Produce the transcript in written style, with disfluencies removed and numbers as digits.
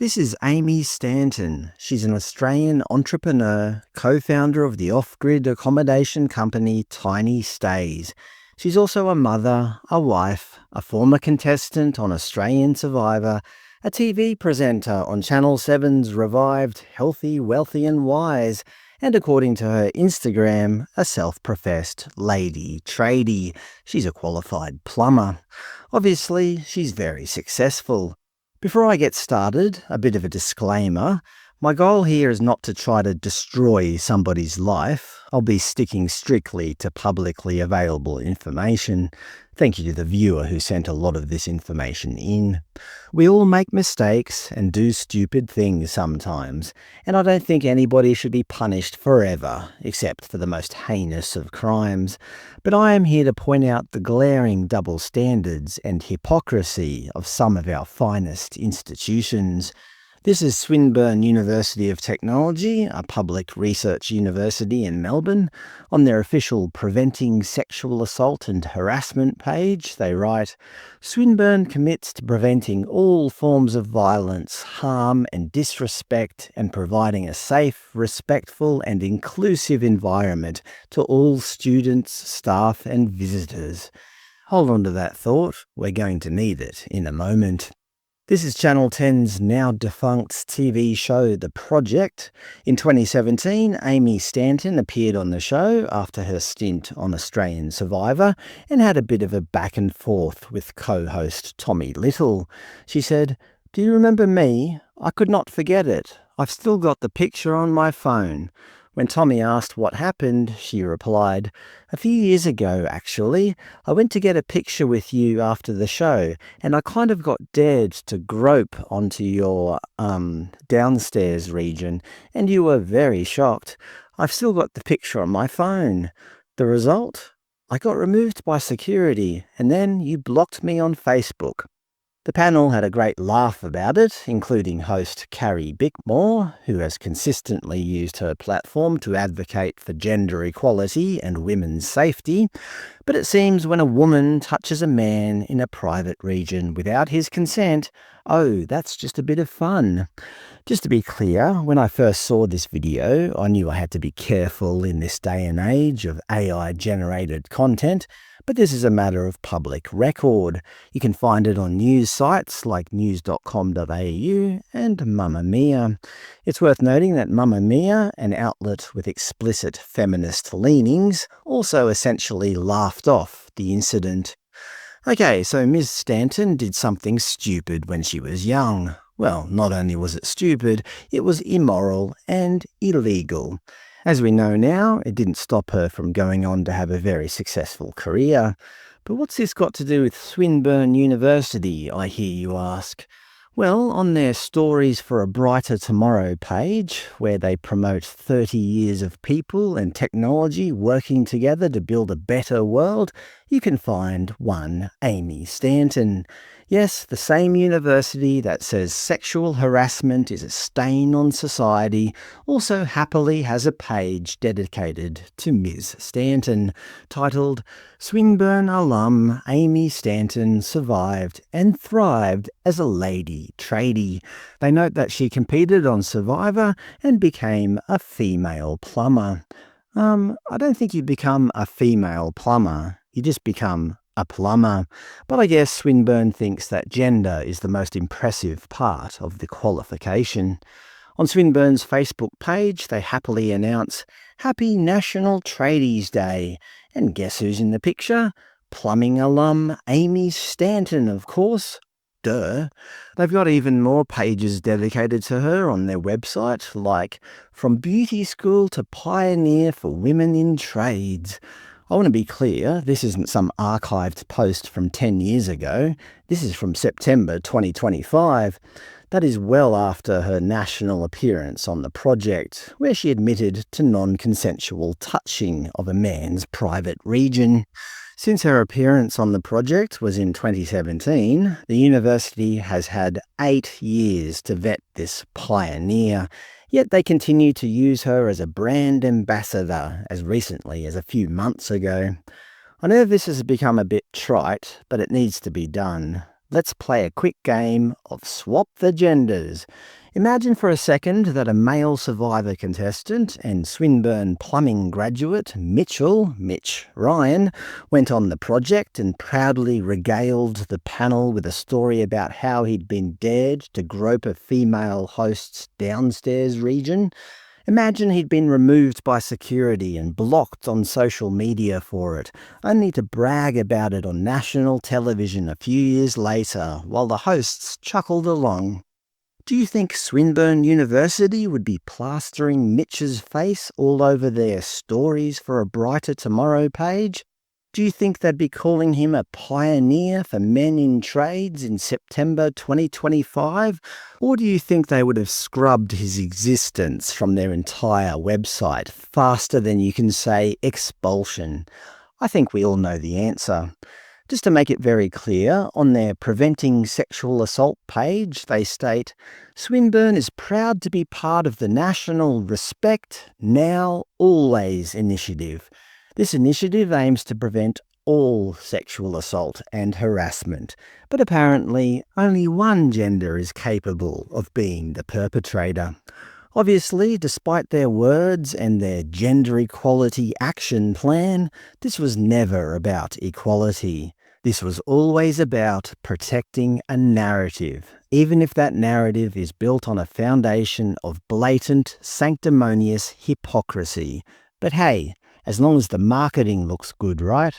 This is Amy Stanton. She's an Australian entrepreneur, co-founder of the off-grid accommodation company Tiny Stays. She's also a mother, a wife, a former contestant on Australian Survivor, a TV presenter on Channel 7's revived Healthy, Wealthy and Wise, and according to her Instagram, a self-professed lady tradie. She's a qualified plumber. Obviously, she's very successful. Before I get started, a bit of a disclaimer. My goal here is not to try to destroy somebody's life. I'll be sticking strictly to publicly available information. Thank you to the viewer who sent a lot of this information in. We all make mistakes and do stupid things sometimes, and I don't think anybody should be punished forever, except for the most heinous of crimes. But I am here to point out the glaring double standards and hypocrisy of some of our finest institutions. This is Swinburne University of Technology, a public research university in Melbourne. On their official Preventing Sexual Assault and Harassment page, they write, "Swinburne commits to preventing all forms of violence, harm and disrespect and providing a safe, respectful and inclusive environment to all students, staff and visitors." Hold on to that thought. We're going to need it in a moment. This is Channel 10's now-defunct TV show The Project. In 2017, Aimee Stanton appeared on the show after her stint on Australian Survivor and had a bit of a back and forth with co-host Tommy Little. She said, "Do you remember me? I could not forget it. I've still got the picture on my phone." When Tommy asked what happened, she replied, "A few years ago, actually, I went to get a picture with you after the show, and I kind of got dared to grope onto your downstairs region, and you were very shocked. I've still got the picture on my phone. The result? I got removed by security, and then you blocked me on Facebook." The panel had a great laugh about it, including host Carrie Bickmore, who has consistently used her platform to advocate for gender equality and women's safety. But it seems when a woman touches a man in a private region without his consent, oh, that's just a bit of fun. Just to be clear, when I first saw this video, I knew I had to be careful in this day and age of AI-generated content. But this is a matter of public record. You can find it on news sites like news.com.au and Mamma Mia. It's worth noting that Mamma Mia, an outlet with explicit feminist leanings, also essentially laughed off the incident. Okay, so Ms. Stanton did something stupid when she was young. Well, not only was it stupid, it was immoral and illegal. As we know now, it didn't stop her from going on to have a very successful career. But what's this got to do with Swinburne University, I hear you ask? Well, on their Stories for a Brighter Tomorrow page, where they promote 30 years of people and technology working together to build a better world, you can find one Aimee Stanton. Yes, the same university that says sexual harassment is a stain on society also happily has a page dedicated to Ms. Stanton, titled "Swinburne alum Aimee Stanton survived and thrived as a lady tradie." They note that she competed on Survivor and became a female plumber. I don't think you become a female plumber. You just become a plumber. But I guess Swinburne thinks that gender is the most impressive part of the qualification. On Swinburne's Facebook page, they happily announce, "Happy National Tradies Day." And guess who's in the picture? Plumbing alum Aimee Stanton, of course. Duh. They've got even more pages dedicated to her on their website, like "From Beauty School to Pioneer for Women in Trades." I want to be clear, this isn't some archived post from 10 years ago. This is from September 2025. That is well after her national appearance on The Project, where she admitted to non-consensual touching of a man's private region. Since her appearance on The Project was in 2017, the university has had 8 years to vet this pioneer. Yet they continue to use her as a brand ambassador as recently as a few months ago. I know this has become a bit trite, but it needs to be done. Let's play a quick game of Swap the Genders. Imagine for a second that a male Survivor contestant and Swinburne plumbing graduate Mitch Ryan went on the project and proudly regaled the panel with a story about how he'd been dared to grope a female host's downstairs region. Imagine he'd been removed by security and blocked on social media for it, only to brag about it on national television a few years later while the hosts chuckled along. Do you think Swinburne University would be plastering Mitch's face all over their Stories for a Brighter Tomorrow page? Do you think they'd be calling him a pioneer for men in trades in September 2025? Or do you think they would have scrubbed his existence from their entire website faster than you can say expulsion? I think we all know the answer. Just to make it very clear, on their Preventing Sexual Assault page, they state, Swinburne is proud to be part of the National Respect Now Always initiative. This initiative aims to prevent all sexual assault and harassment, but apparently only one gender is capable of being the perpetrator. Obviously, despite their words and their gender equality action plan, this was never about equality. This was always about protecting a narrative, even if that narrative is built on a foundation of blatant, sanctimonious hypocrisy. But hey, as long as the marketing looks good, right?